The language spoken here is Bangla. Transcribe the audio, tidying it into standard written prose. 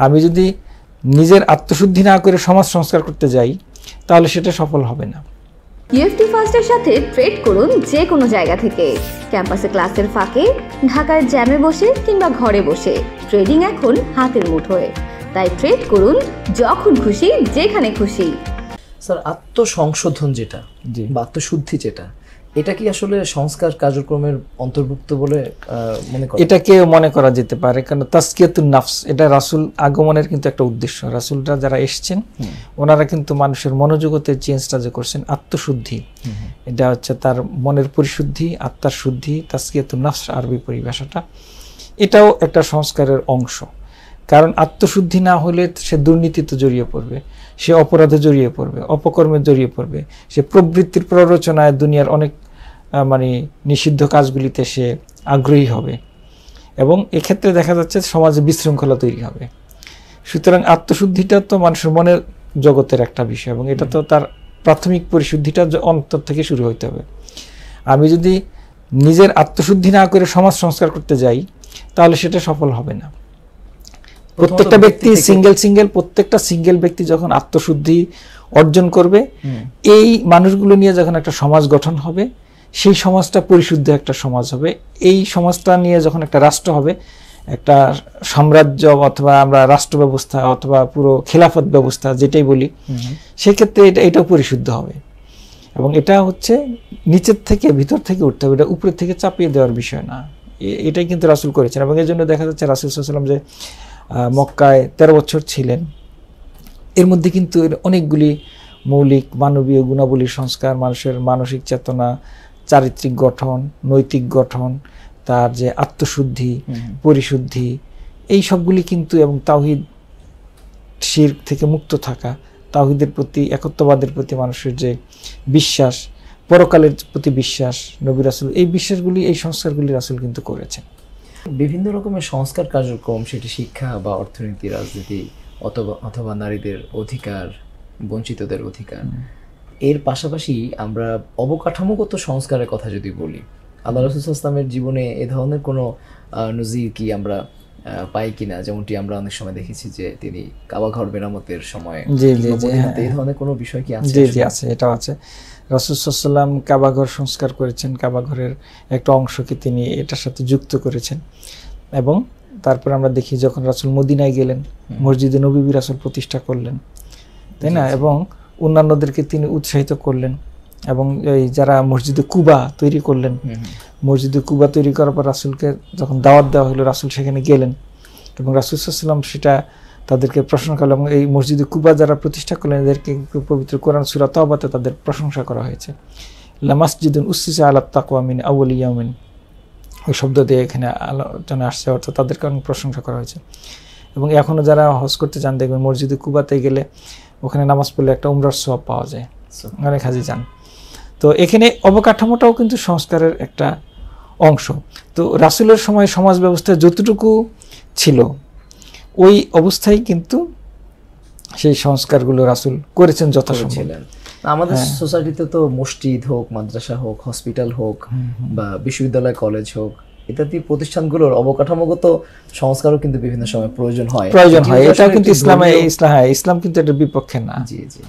আমি যদি নিজের আত্মশুদ্ধি না করে সমাজ সংস্কার করতে যাই তাহলে সেটা সফল হবে না। ইএফটি ফার্স্টের সাথে ট্রেড করুন যে কোনো জায়গা থেকে, ক্যাম্পাসে ক্লাসের ফাঁকে, ঢাকার জ্যামে বসে কিংবা ঘরে বসে। ট্রেডিং এখন হাতের মুঠোয়, তাই ট্রেড করুন যখন খুশি যেখানে খুশি। স্যার, আত্মসংশোধন যেটা বা আত্মশুদ্ধি যেটা, এটা কি আসলে সংস্কার কার্যক্রমের অন্তর্ভুক্ত বলে মনে করেন? এটাকে মনে করা যেতে পারে, কারণ তাসকিয়াতুন নাফস এটা রাসূল আগমনের কিন্তু একটা উদ্দেশ্য। রাসূলরা যারা এসছেন ওনারা কিন্তু মানুষের মনোজগতের চেঞ্জটা যে করছেন আত্মশুদ্ধি, এটা হচ্ছে তার মনের পরিশুদ্ধি, আত্মার শুদ্ধি। তাসকিয়াতুন নাফস আরবি পরিভাষাটা, এটাও একটা সংস্কারের অংশ। কারণ আত্মশুদ্ধি না হলে সে দুর্নীতিতে জড়িয়ে পড়বে, সে অপরাধে জড়িয়ে পড়বে, অপকর্মে জড়িয়ে পড়বে, সে প্রবৃত্তির প্ররোচনায় দুনিয়ার অনেক নিষিদ্ধ কাজগুলিতে সে আগ্রহী হবে এবং এক্ষেত্রে দেখা যাচ্ছে সমাজে বিশৃঙ্খলা তৈরি হবে। সুতরাং আত্মশুদ্ধিটা তো মানুষের মনের জগতের একটা বিষয় এবং এটা তো তার প্রাথমিক পরিশুদ্ধিটা অন্তর থেকে শুরু হইতে হবে। আমি যদি নিজের আত্মশুদ্ধি না করে সমাজ সংস্কার করতে যাই তাহলে সেটা সফল হবে না। প্রত্যেকটা ব্যক্তি প্রত্যেকটা সিঙ্গেল ব্যক্তি যখন আত্মশুদ্ধি অর্জন করবে, এই মানুষগুলো নিয়ে যখন একটা সমাজ গঠন হবে, সেই সমাজটা পরিশুদ্ধ একটা সমাজ হবে। এই সমাজটা নিয়ে যখন একটা রাষ্ট্র হবে, একটা সাম্রাজ্য অথবা আমরা রাষ্ট্র ব্যবস্থা অথবা পুরো খেলাফত ব্যবস্থা যেটাই বলি, সেক্ষেত্রে এটাও পরিশুদ্ধ হবে। এবং এটা হচ্ছে নিচের থেকে ভিতর থেকে উঠতে হবে, এটা উপরের থেকে চাপিয়ে দেওয়ার বিষয় না। এটাই কিন্তু রাসূল করেছেন এবং এই জন্য দেখা যাচ্ছে রাসূল সাল্লাল্লাহু আলাইহি ওয়াসাল্লাম যে মক্কায় 13 বছর ছিলেন, এর মধ্যে কিন্তু অনেকগুলি মৌলিক মানবীয় গুণাবলীর সংস্কার, মানুষের মানসিক চেতনা, চারিত্রিক গঠন, নৈতিক গঠন, তার যে আত্মশুদ্ধি, পরিশুদ্ধি, এই সবগুলি কিন্তু, এবং তাওহীদ শিরক থেকে মুক্ত থাকা, তাওহীদের প্রতি, একত্ববাদের প্রতি মানুষের যে বিশ্বাস, পরকালের প্রতি বিশ্বাস, নবী রাসূল, এই বিশ্বাসগুলি, এই সংস্কারগুলি রাসূল কিন্তু করেছেন। বিভিন্ন রকমের সংস্কার কার্যক্রম, সেটি শিক্ষা বা অর্থনীতি, রাজনীতি অথবা নারীদের অধিকার, বঞ্চিতদের অধিকার, এর পাশাপাশি আমরা অবকাঠামোগত সংস্কারের কথা যদি বলি, আল্লাহ রাসূল সাল্লাল্লাহু আলাইহি ওয়াসাল্লামের জীবনে এ ধরনের কোনো নজির কি আমরা পাই কিনা? যেমনটি আমরা অনেক সময় দেখেছি যে তিনি কাবা ঘর মেরামতের সময়, এই ধরনের কোনো বিষয় কি আছে? জি আছে, এটাও আছে। রাসূল সাল্লাল্লাহু আলাইহি ওয়াসাল্লাম কাবা ঘর সংস্কার করেছেন, কাবা ঘরের একটা অংশকে তিনি এটার সাথে যুক্ত করেছেন। এবং তারপর আমরা দেখি যখন রাসূল মদিনায় গেলেন, মসজিদে নববী রাসূল প্রতিষ্ঠা করলেন, তাই না? এবং অন্যান্যদেরকে তিনি উৎসাহিত করলেন এবং এই যারা মসজিদে কুবা তৈরি করলেন, মসজিদে কুবা তৈরি করার পর রাসূলকে যখন দাওয়াত দেওয়া হলো, রাসূল সেখানে গেলেন এবং রাসূল সাল্লাল্লাহু আলাইহি ওয়াসাল্লাম সেটা তাদেরকে প্রশংসা করলেন। এবং এই মসজিদে কুবা যারা প্রতিষ্ঠা করলেন, এদেরকে পবিত্র কোরআন সূরা তাওবাতে তাদের প্রশংসা করা হয়েছে। লা মাসজিদুন উসসিসা আলা তাকওয়া মিন আউয়ালি ইয়াউমিন, ওই শব্দ দিয়ে এখানে আলোচনা আসছে, অর্থাৎ তাদেরকে অনেক প্রশংসা করা হয়েছে। এবং এখনও যারা হজ করতে যান দেখবেন মসজিদে কুবাতে গেলে ওখানে নামাজ পড়লে একটা উমরার সওয়াব পাওয়া যায়, অনেক হাজি যান। তো এখানে অবকাঠামোটাও কিন্তু সংস্কারের একটা অংশ। তো রাসূলের সময় সমাজ ব্যবস্থা যতটুকু ছিল ওই অবস্থায় কিন্তু সেই সংস্কারগুলো রাসূল করেছেন যথাসম্ভব। আমাদের সোসাইটিতে তো মসজিদ হোক, মাদ্রাসা হোক, হসপিটাল হোক বা বিশ্ববিদ্যালয়, কলেজ হোক, ইত্যাদি প্রতিষ্ঠানগুলোর অবকাঠামোগত সংস্কারও কিন্তু বিভিন্ন সময় প্রয়োজন হয়। এটা কিন্তু ইসলাম কিন্তু এটার বিপক্ষে না। জি জি।